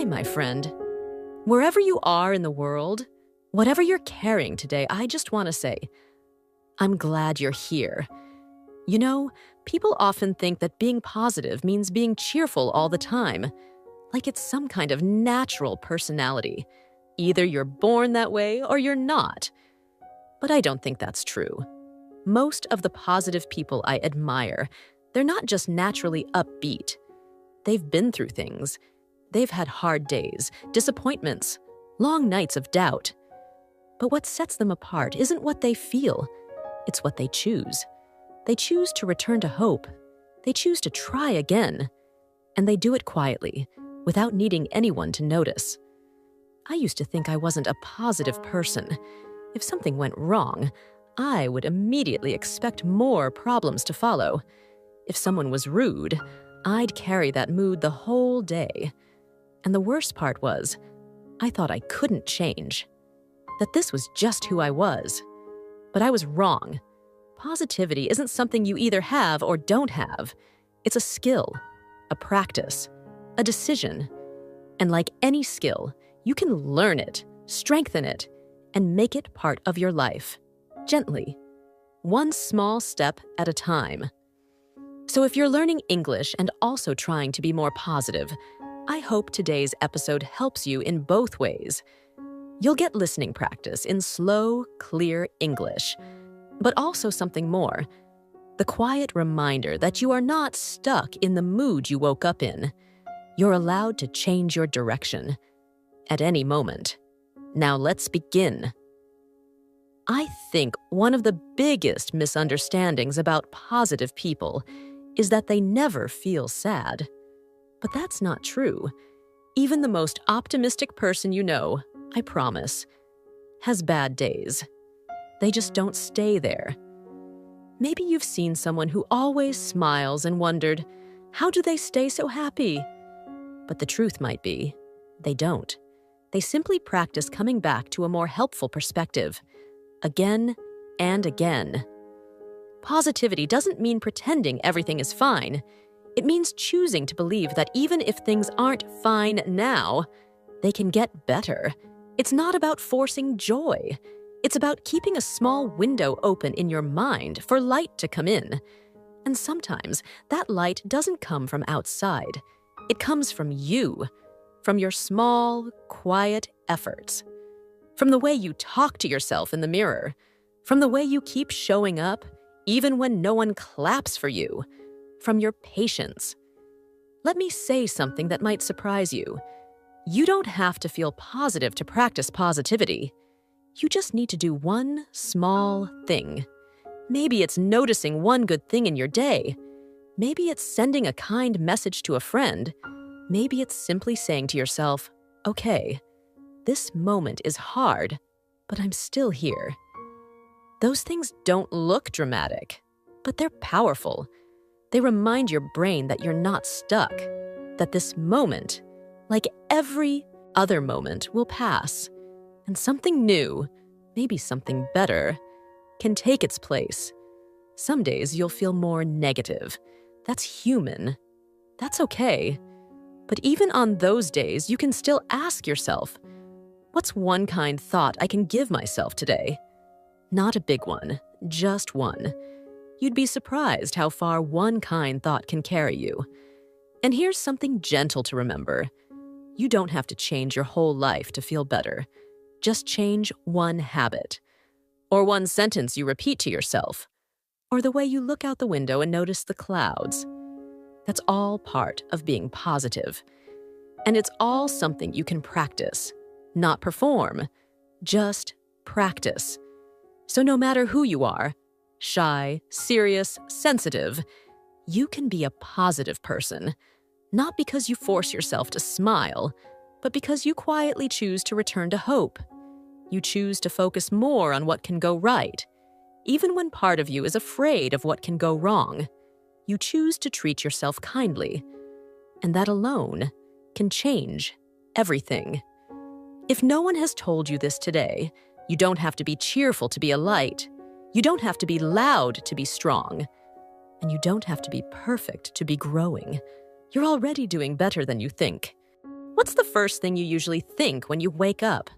Hi, my friend. Wherever you are in the world, whatever you're carrying today, I just want to say, I'm glad you're here. You know, people often think that being positive means being cheerful all the time, like it's some kind of natural personality. Either you're born that way or you're not. But I don't think that's true. Most of the positive people I admire, they're not just naturally upbeat. They've been through things. They've had hard days, disappointments, long nights of doubt. But what sets them apart isn't what they feel, it's what they choose. They choose to return to hope. They choose to try again. And they do it quietly, without needing anyone to notice. I used to think I wasn't a positive person. If something went wrong, I would immediately expect more problems to follow. If someone was rude, I'd carry that mood the whole day. And the worst part was, I thought I couldn't change. That this was just who I was. But I was wrong. Positivity isn't something you either have or don't have. It's a skill, a practice, a decision. And like any skill, you can learn it, strengthen it, and make it part of your life, gently, one small step at a time. So if you're learning English and also trying to be more positive, I hope today's episode helps you in both ways. You'll get listening practice in slow, clear English, but also something more, the quiet reminder that you are not stuck in the mood you woke up in. You're allowed to change your direction at any moment. Now let's begin. I think one of the biggest misunderstandings about positive people is that they never feel sad. But that's not true. Even the most optimistic person you know, I promise, has bad days. They just don't stay there. Maybe you've seen someone who always smiles and wondered, how do they stay so happy? But the truth might be, they don't. They simply practice coming back to a more helpful perspective, again and again. Positivity doesn't mean pretending everything is fine. It means choosing to believe that even if things aren't fine now, they can get better. It's not about forcing joy. It's about keeping a small window open in your mind for light to come in. And sometimes that light doesn't come from outside. It comes from you, from your small, quiet efforts, from the way you talk to yourself in the mirror, from the way you keep showing up even when no one claps for you, from your patience. Let me say something that might surprise you. You don't have to feel positive to practice positivity. You just need to do one small thing. Maybe it's noticing one good thing in your day. Maybe it's sending a kind message to a friend. Maybe it's simply saying to yourself, okay, this moment is hard, but I'm still here. Those things don't look dramatic, but they're powerful. They remind your brain that you're not stuck, that this moment, like every other moment, will pass, and something new, maybe something better, can take its place. Some days you'll feel more negative. That's human. That's okay. But even on those days, you can still ask yourself, what's one kind thought I can give myself today? Not a big one, just one. You'd be surprised how far one kind thought can carry you. And here's something gentle to remember. You don't have to change your whole life to feel better. Just change one habit, or one sentence you repeat to yourself, or the way you look out the window and notice the clouds. That's all part of being positive. And it's all something you can practice, not perform, just practice. So no matter who you are, shy, serious, sensitive, you can be a positive person, not because you force yourself to smile, but because you quietly choose to return to hope. You choose to focus more on what can go right, even when part of you is afraid of what can go wrong. You choose to treat yourself kindly, and that alone can change everything. If no one has told you this today, you don't have to be cheerful to be a light. You don't have to be loud to be strong. And you don't have to be perfect to be growing. You're already doing better than you think. What's the first thing you usually think when you wake up?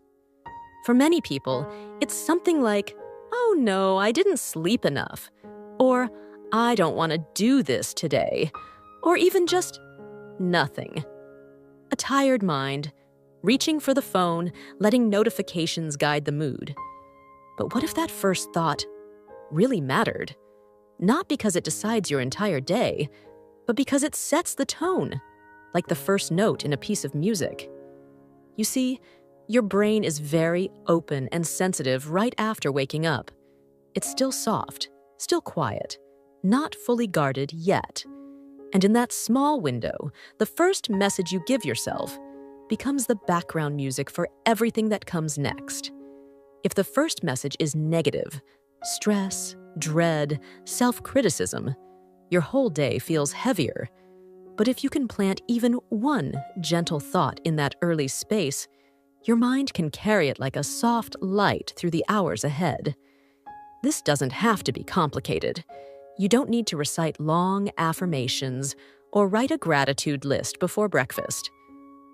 For many people, it's something like, "Oh no, I didn't sleep enough," or "I don't want to do this today," or even just nothing. A tired mind, reaching for the phone, letting notifications guide the mood. But what if that first thought really mattered? Not because it decides your entire day, but because it sets the tone, like the first note in a piece of music. You see, your brain is very open and sensitive right after waking up. It's still soft, still quiet, not fully guarded yet. And in that small window, the first message you give yourself becomes the background music for everything that comes next. If the first message is negative, stress, dread, self-criticism, your whole day feels heavier. But if you can plant even one gentle thought in that early space, your mind can carry it like a soft light through the hours ahead. This doesn't have to be complicated. You don't need to recite long affirmations or write a gratitude list before breakfast.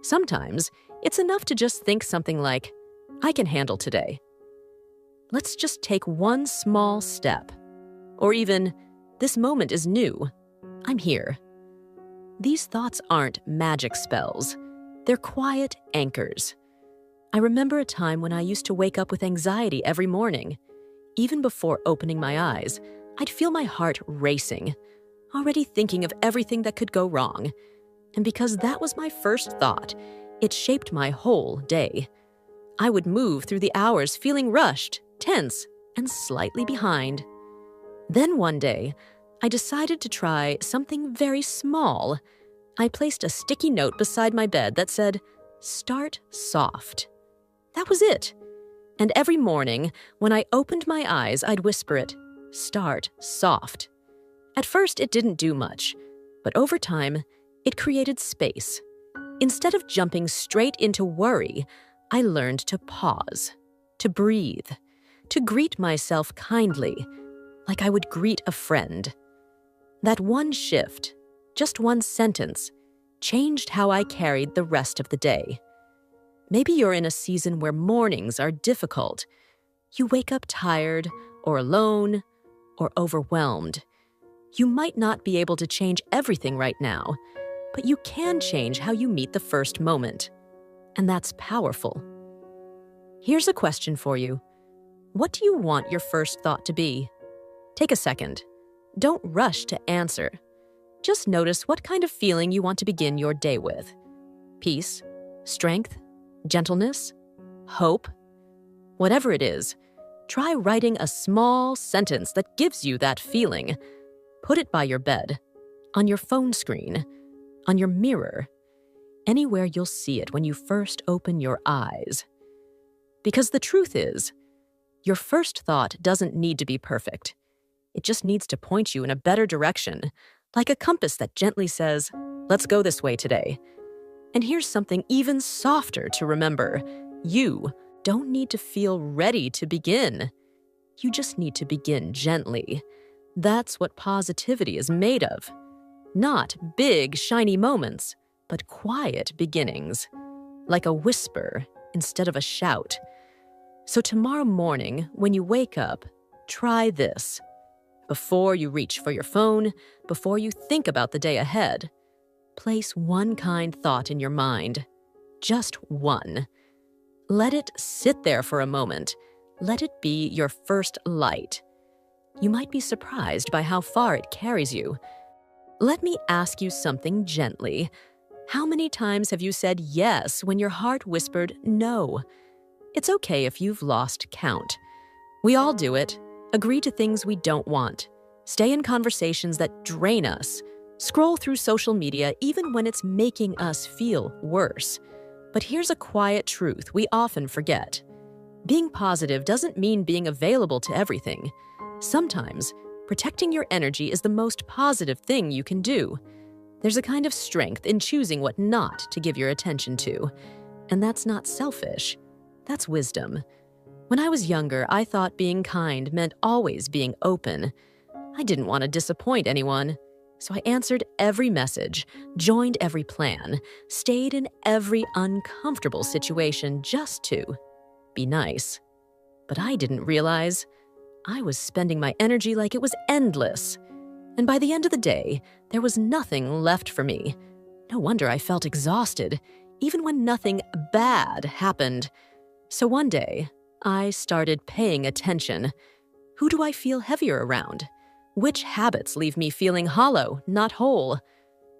Sometimes it's enough to just think something like, "I can handle today." Let's just take one small step. Or even, "This moment is new. I'm here." These thoughts aren't magic spells. They're quiet anchors. I remember a time when I used to wake up with anxiety every morning. Even before opening my eyes, I'd feel my heart racing, already thinking of everything that could go wrong. And because that was my first thought, it shaped my whole day. I would move through the hours feeling rushed, tense, and slightly behind. Then one day, I decided to try something very small. I placed a sticky note beside my bed that said, "Start soft." That was it. And every morning, when I opened my eyes, I'd whisper it, "Start soft." At first, it didn't do much, but over time, it created space. Instead of jumping straight into worry, I learned to pause, to breathe, to greet myself kindly, like I would greet a friend. That one shift, just one sentence, changed how I carried the rest of the day. Maybe you're in a season where mornings are difficult. You wake up tired, or alone, or overwhelmed. You might not be able to change everything right now, but you can change how you meet the first moment. And that's powerful. Here's a question for you. What do you want your first thought to be? Take a second. Don't rush to answer. Just notice what kind of feeling you want to begin your day with. Peace, strength, gentleness, hope. Whatever it is, try writing a small sentence that gives you that feeling. Put it by your bed, on your phone screen, on your mirror, anywhere you'll see it when you first open your eyes. Because the truth is, your first thought doesn't need to be perfect. It just needs to point you in a better direction, like a compass that gently says, "Let's go this way today." And here's something even softer to remember. You don't need to feel ready to begin. You just need to begin gently. That's what positivity is made of. Not big, shiny moments, but quiet beginnings, like a whisper instead of a shout. So tomorrow morning, when you wake up, try this. Before you reach for your phone, before you think about the day ahead, place one kind thought in your mind. Just one. Let it sit there for a moment. Let it be your first light. You might be surprised by how far it carries you. Let me ask you something gently. How many times have you said yes when your heart whispered no? It's okay if you've lost count. We all do it. Agree to things we don't want. Stay in conversations that drain us. Scroll through social media even when it's making us feel worse. But here's a quiet truth we often forget. Being positive doesn't mean being available to everything. Sometimes, protecting your energy is the most positive thing you can do. There's a kind of strength in choosing what not to give your attention to. And that's not selfish. That's wisdom. When I was younger, I thought being kind meant always being open. I didn't want to disappoint anyone, So I answered every message, joined every plan, stayed in every uncomfortable situation just to be nice. But I didn't realize I was spending my energy like it was endless. And by the end of the day, there was nothing left for me. No wonder I felt exhausted, even when nothing bad happened. So one day, I started paying attention. Who do I feel heavier around? Which habits leave me feeling hollow, not whole?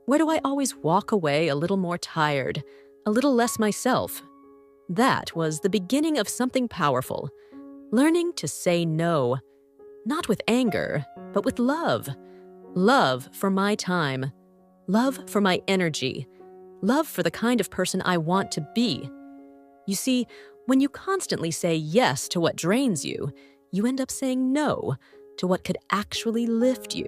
Where do I always walk away a little more tired, a little less myself? That was the beginning of something powerful. Learning to say no, not with anger, but with love. Love for my time, love for my energy, love for the kind of person I want to be. You see, when you constantly say yes to what drains you, you end up saying no to what could actually lift you.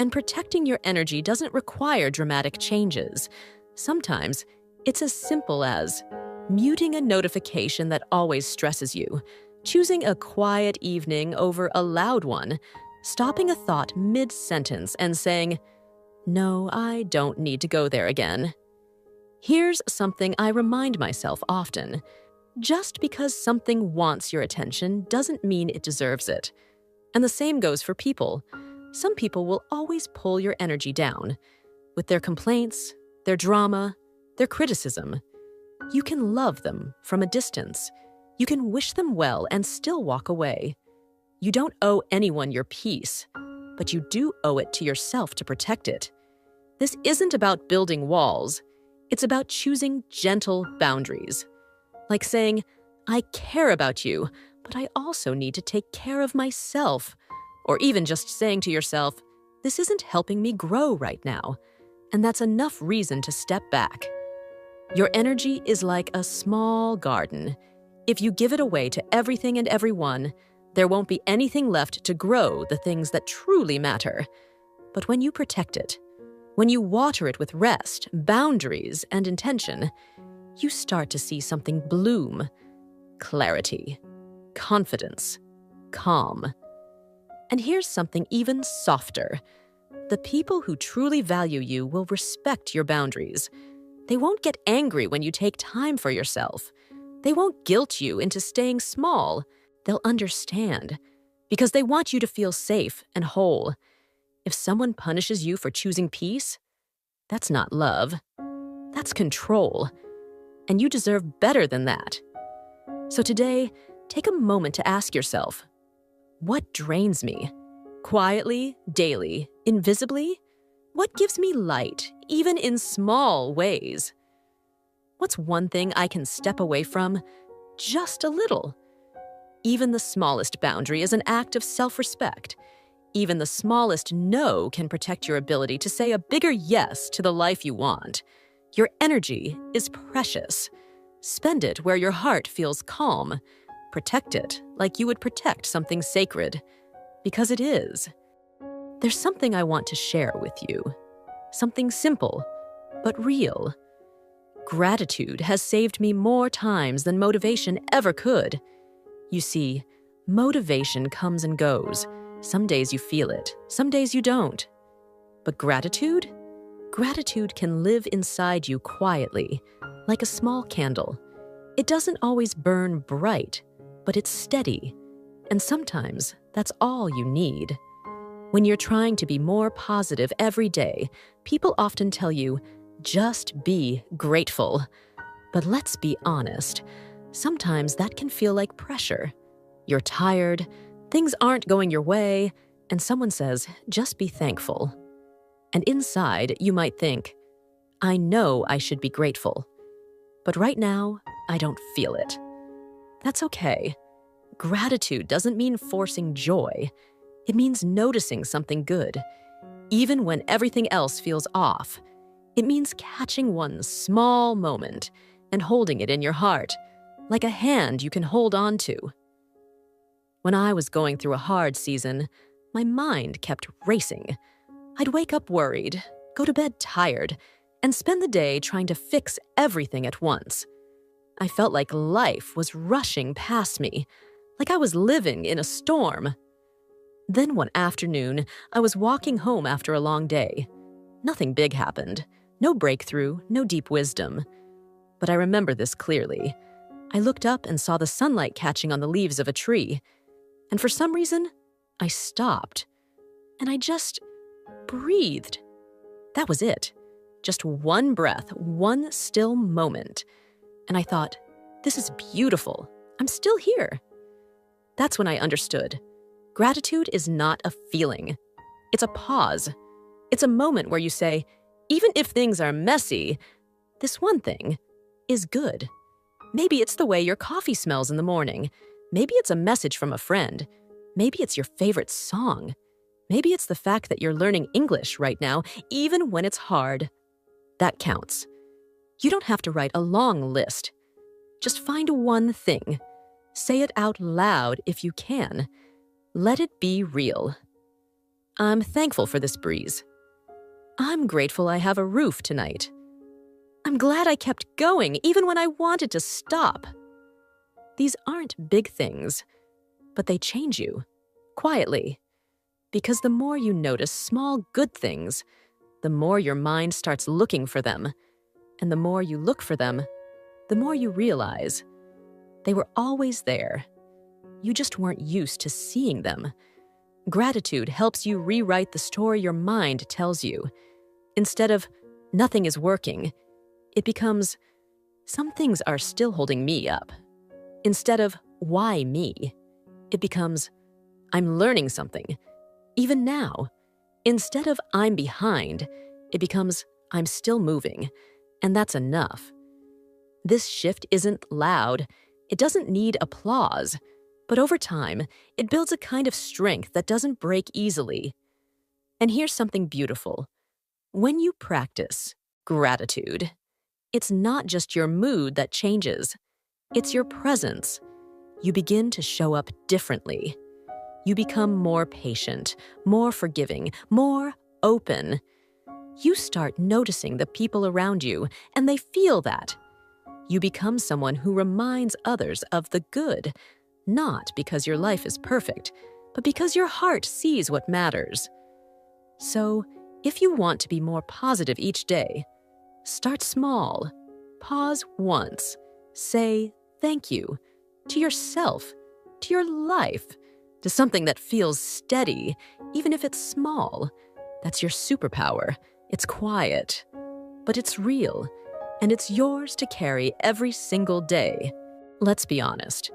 And protecting your energy doesn't require dramatic changes. Sometimes it's as simple as muting a notification that always stresses you, choosing a quiet evening over a loud one, stopping a thought mid-sentence and saying, "No, I don't need to go there again." Here's something I remind myself often. Just because something wants your attention doesn't mean it deserves it. And the same goes for people. Some people will always pull your energy down with their complaints, their drama, their criticism. You can love them from a distance. You can wish them well and still walk away. You don't owe anyone your peace, but you do owe it to yourself to protect it. This isn't about building walls. It's about choosing gentle boundaries. Like saying, "I care about you, but I also need to take care of myself." Or even just saying to yourself, "This isn't helping me grow right now." And that's enough reason to step back. Your energy is like a small garden. If you give it away to everything and everyone, there won't be anything left to grow the things that truly matter. But when you protect it, when you water it with rest, boundaries, and intention, you start to see something bloom. Clarity, confidence, calm. And here's something even softer. The people who truly value you will respect your boundaries. They won't get angry when you take time for yourself. They won't guilt you into staying small. They'll understand because they want you to feel safe and whole. If someone punishes you for choosing peace, that's not love. That's control. And you deserve better than that. So today, take a moment to ask yourself, what drains me? Quietly, daily, invisibly? What gives me light, even in small ways? What's one thing I can step away from just a little? Even the smallest boundary is an act of self-respect. Even the smallest no can protect your ability to say a bigger yes to the life you want. Your energy is precious. Spend it where your heart feels calm. Protect it like you would protect something sacred, because it is. There's something I want to share with you. Something simple, but real. Gratitude has saved me more times than motivation ever could. You see, motivation comes and goes. Some days you feel it, some days you don't. But gratitude? Gratitude can live inside you quietly, like a small candle. It doesn't always burn bright, but it's steady. And sometimes that's all you need. When you're trying to be more positive every day, people often tell you, just be grateful. But let's be honest, sometimes that can feel like pressure. You're tired, things aren't going your way, and someone says, just be thankful. And inside, you might think, I know I should be grateful, but right now, I don't feel it. That's okay. Gratitude doesn't mean forcing joy. It means noticing something good, even when everything else feels off. It means catching one small moment and holding it in your heart, like a hand you can hold on to. When I was going through a hard season, my mind kept racing. I'd wake up worried, go to bed tired, and spend the day trying to fix everything at once. I felt like life was rushing past me, like I was living in a storm. Then one afternoon, I was walking home after a long day. Nothing big happened. No breakthrough, no deep wisdom. But I remember this clearly. I looked up and saw the sunlight catching on the leaves of a tree. And for some reason, I stopped. And I just breathed. That was it. Just one breath, one still moment. And I thought, this is beautiful. I'm still here. That's when I understood. Gratitude is not a feeling. It's a pause. It's a moment where you say, even if things are messy, this one thing is good. Maybe it's the way your coffee smells in the morning. Maybe it's a message from a friend. Maybe it's your favorite song. Maybe it's the fact that you're learning English right now, even when it's hard. That counts. You don't have to write a long list. Just find one thing. Say it out loud if you can. Let it be real. I'm thankful for this breeze. I'm grateful I have a roof tonight. I'm glad I kept going even when I wanted to stop. These aren't big things, but they change you, quietly. Because the more you notice small good things, the more your mind starts looking for them. And the more you look for them, the more you realize they were always there. You just weren't used to seeing them. Gratitude helps you rewrite the story your mind tells you. Instead of, nothing is working, it becomes, some things are still holding me up. Instead of, why me? It becomes, I'm learning something. Even now. Instead of, I'm behind, it becomes, I'm still moving. And that's enough. This shift isn't loud. It doesn't need applause. But over time, it builds a kind of strength that doesn't break easily. And here's something beautiful. When you practice gratitude, it's not just your mood that changes. It's your presence. You begin to show up differently. You become more patient, more forgiving, more open. You start noticing the people around you, and they feel that. You become someone who reminds others of the good, not because your life is perfect, but because your heart sees what matters. So, if you want to be more positive each day, start small. Pause once. Say thank you to yourself, to your life, to something that feels steady, even if it's small. That's your superpower. It's quiet, but it's real, and it's yours to carry every single day. Let's be honest.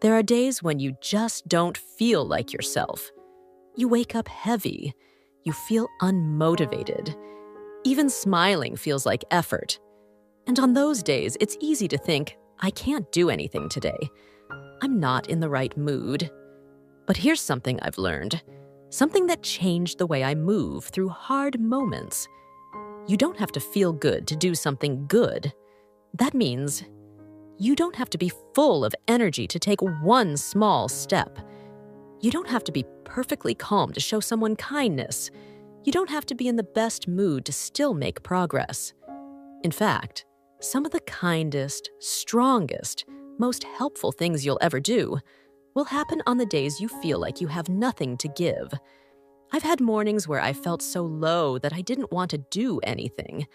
There are days when you just don't feel like yourself. You wake up heavy. You feel unmotivated. Even smiling feels like effort. And on those days, it's easy to think, I can't do anything today. I'm not in the right mood. But here's something I've learned. Something that changed the way I move through hard moments. You don't have to feel good to do something good. That means you don't have to be full of energy to take one small step. You don't have to be perfectly calm to show someone kindness. You don't have to be in the best mood to still make progress. In fact, some of the kindest, strongest, most helpful things you'll ever do will happen on the days you feel like you have nothing to give. I've had mornings where I felt so low that I didn't want to do anything.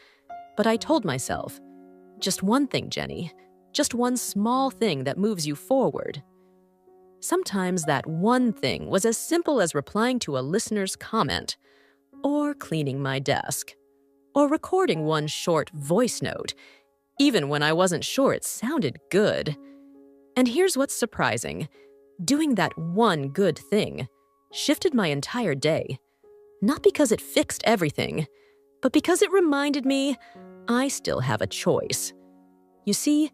But I told myself, just one thing, Jenny. Just one small thing that moves you forward. Sometimes that one thing was as simple as replying to a listener's comment, or cleaning my desk, or recording one short voice note, even when I wasn't sure it sounded good. And here's what's surprising. Doing that one good thing shifted my entire day. Not because it fixed everything, but because it reminded me I still have a choice. You see,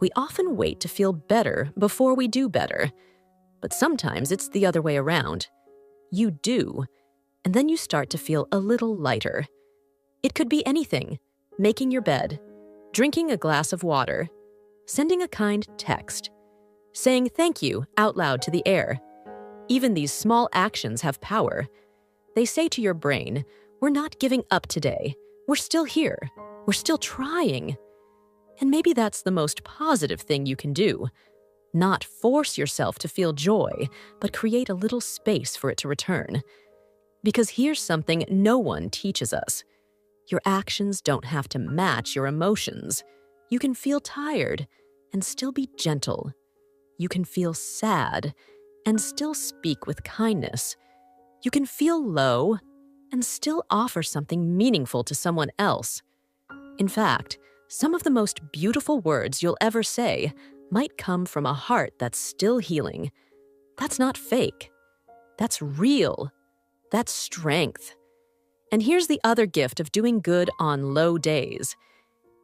we often wait to feel better before we do better. But sometimes it's the other way around. You do, and then you start to feel a little lighter. It could be anything: making your bed, drinking a glass of water, sending a kind text, saying thank you out loud to the air. Even these small actions have power. They say to your brain, we're not giving up today. We're still here. We're still trying. And maybe that's the most positive thing you can do. Not force yourself to feel joy, but create a little space for it to return. Because here's something no one teaches us. Your actions don't have to match your emotions. You can feel tired and still be gentle. You can feel sad and still speak with kindness. You can feel low and still offer something meaningful to someone else. In fact, some of the most beautiful words you'll ever say might come from a heart that's still healing. That's not fake. That's real. That's strength. And here's the other gift of doing good on low days.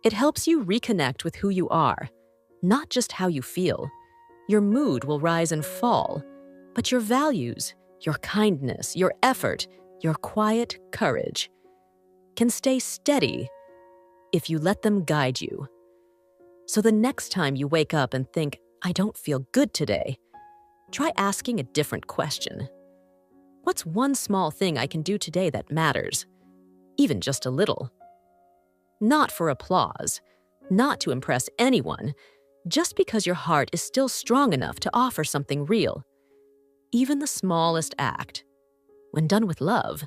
It helps you reconnect with who you are, not just how you feel. Your mood will rise and fall, but your values, your kindness, your effort, your quiet courage can stay steady if you let them guide you. So the next time you wake up and think, I don't feel good today, try asking a different question. What's one small thing I can do today that matters? Even just a little. Not for applause, not to impress anyone, just because your heart is still strong enough to offer something real. Even the smallest act, when done with love,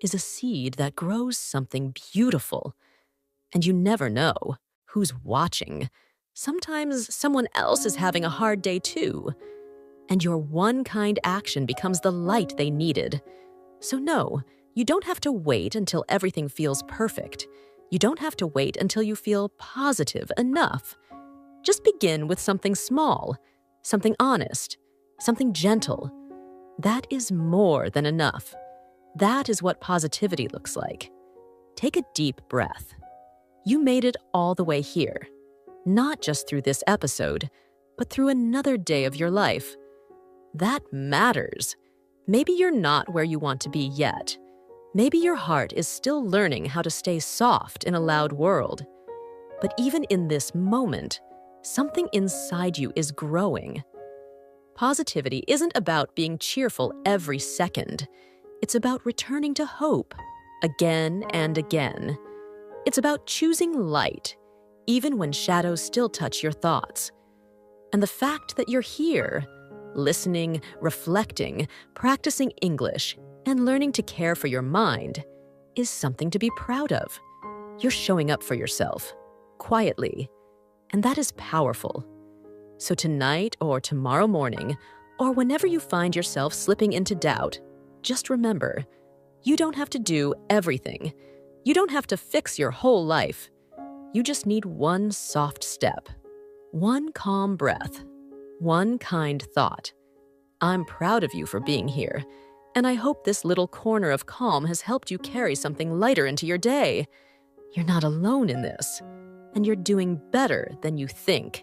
is a seed that grows something beautiful. And you never know who's watching. Sometimes someone else is having a hard day too. And your one kind action becomes the light they needed. So no, you don't have to wait until everything feels perfect. You don't have to wait until you feel positive enough. Just begin with something small, something honest, something gentle. That is more than enough. That is what positivity looks like. Take a deep breath. You made it all the way here, not just through this episode, but through another day of your life. That matters. Maybe you're not where you want to be yet. Maybe your heart is still learning how to stay soft in a loud world. But even in this moment, something inside you is growing. Positivity isn't about being cheerful every second. It's about returning to hope again and again. It's about choosing light, even when shadows still touch your thoughts. And the fact that you're here, listening, reflecting, practicing English, and learning to care for your mind is something to be proud of. You're showing up for yourself, quietly, and that is powerful. So tonight or tomorrow morning, or whenever you find yourself slipping into doubt, just remember, you don't have to do everything. You don't have to fix your whole life. You just need one soft step, one calm breath, one kind thought. I'm proud of you for being here, and I hope this little corner of calm has helped you carry something lighter into your day. You're not alone in this, and you're doing better than you think.